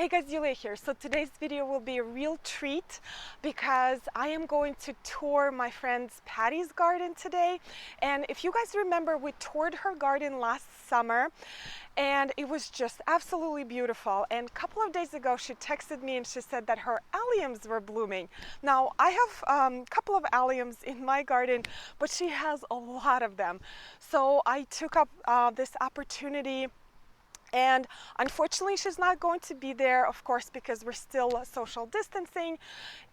Hey guys, Yuliya here. So today's video will be a real treat because I am going to tour my friend's Patty's garden today. And if you guys remember, we toured her garden last summer and it was just absolutely beautiful. And a couple of days ago, she texted me and she said that her alliums were blooming. Now, I have a couple of alliums in my garden, but she has a lot of them. So I took up this opportunity. And unfortunately, she's not going to be there, of course, because we're still social distancing.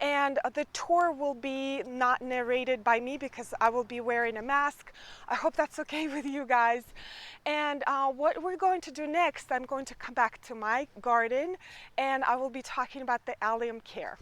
And the tour will be not narrated by me because I will be wearing a mask. I hope that's okay with you guys. And what we're going to do next, I'm going to come back to my garden and I will be talking about the allium care.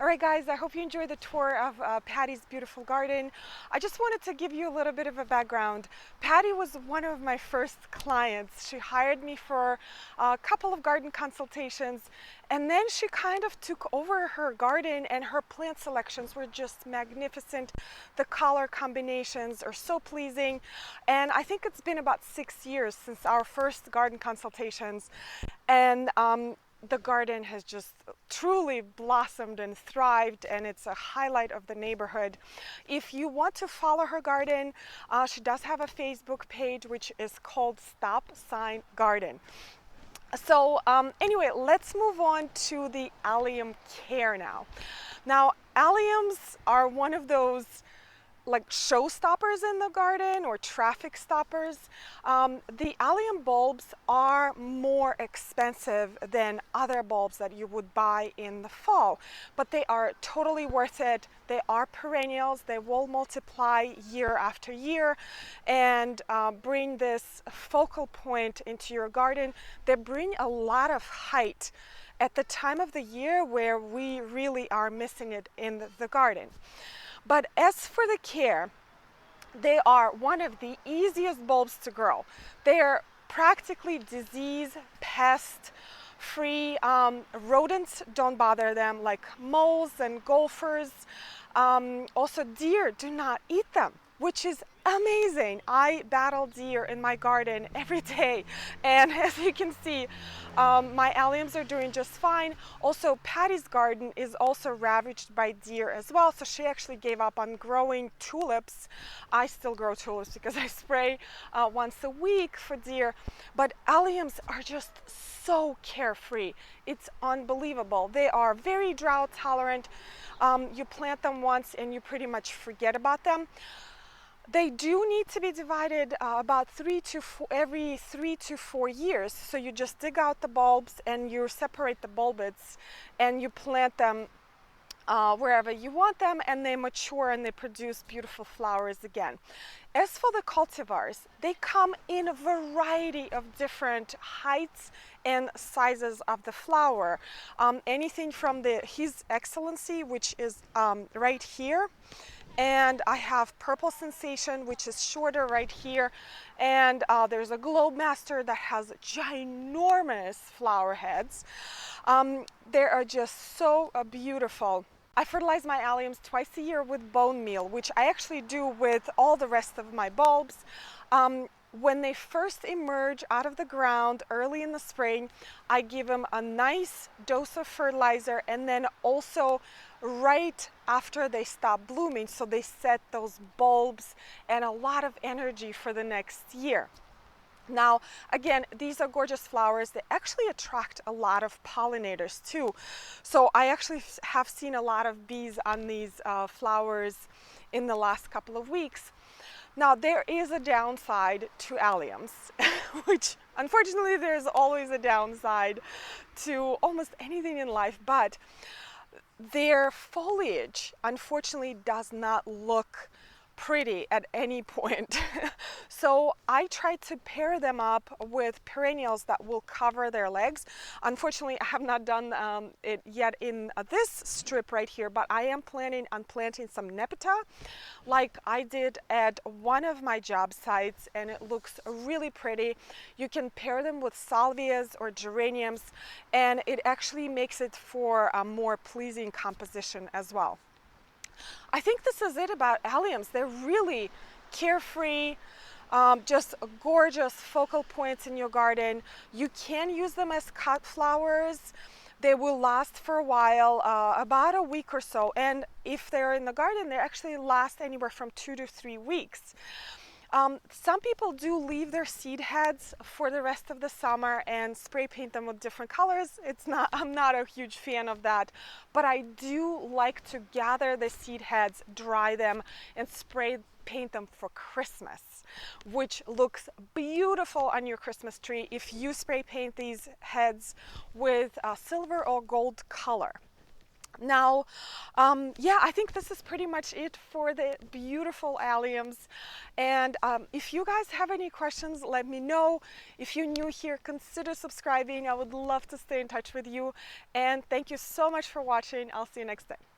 All right, guys, I hope you enjoyed the tour of Patty's beautiful garden. I just wanted to give you a little bit of a background. Patty was one of my first clients. She hired me for a couple of garden consultations, and then she kind of took over her garden, and her plant selections were just magnificent. The color combinations are so pleasing, and I think it's been about 6 years since our first garden consultations, and the garden has just truly blossomed and thrived, and it's a highlight of the neighborhood. If you want to follow her garden, she does have a Facebook page which is called Stop Sign Garden. So anyway, let's move on to the allium care now. Now, alliums are one of those like showstoppers in the garden or traffic stoppers. The allium bulbs are more expensive than other bulbs that you would buy in the fall, but they are totally worth it. They are perennials. They will multiply year after year and bring this focal point into your garden. They bring a lot of height at the time of the year where we really are missing it in the garden. But as for the care, they are one of the easiest bulbs to grow. They are practically disease, pest free. Rodents don't bother them, like moles and gophers. Also, deer do not eat them, which is amazing. I battle deer in my garden every day, and as you can see, my alliums are doing just fine. Also, Patty's garden is also ravaged by deer as well, so she actually gave up on growing tulips. I still grow tulips because I spray once a week for deer, but alliums are just so carefree. It's unbelievable. They are very drought tolerant. You plant them once and you pretty much forget about them. They do need to be divided about every 3 to 4 years. So you just dig out the bulbs and you separate the bulbets and you plant them wherever you want them, and they mature and they produce beautiful flowers again. As for the cultivars, they come in a variety of different heights and sizes of the flower. Anything from His Excellency, which is right here, and I have Purple Sensation, which is shorter right here, and there's a Globe Master that has ginormous flower heads. They are just so beautiful. I fertilize my alliums twice a year with bone meal, which I actually do with all the rest of my bulbs. When they first emerge out of the ground early in the spring, I give them a nice dose of fertilizer, and then also right after they stop blooming, so they set those bulbs and a lot of energy for the next year. Now, again, these are gorgeous flowers. They actually attract a lot of pollinators too. So I actually have seen a lot of bees on these flowers in the last couple of weeks. Now, there is a downside to alliums, which unfortunately there's always a downside to almost anything in life, but their foliage unfortunately does not look pretty at any point. So I try to pair them up with perennials that will cover their legs. Unfortunately, I have not done it yet in this strip right here, but I am planning on planting some nepeta like I did at one of my job sites, and it looks really pretty. You can pair them with salvias or geraniums, and it actually makes it for a more pleasing composition as well. I think this is it about alliums. They're really carefree, just gorgeous focal points in your garden. You can use them as cut flowers. They will last for a while, about a week or so. And if they're in the garden, they actually last anywhere from 2 to 3 weeks. Some people do leave their seed heads for the rest of the summer and spray paint them with different colors. I'm not a huge fan of that, but I do like to gather the seed heads, dry them, and spray paint them for Christmas, which looks beautiful on your Christmas tree if you spray paint these heads with silver or gold color. Now, yeah, I think this is pretty much it for the beautiful alliums. And if you guys have any questions, let me know. If you're new here, consider subscribing. I would love to stay in touch with you. And thank you so much for watching. I'll see you next time.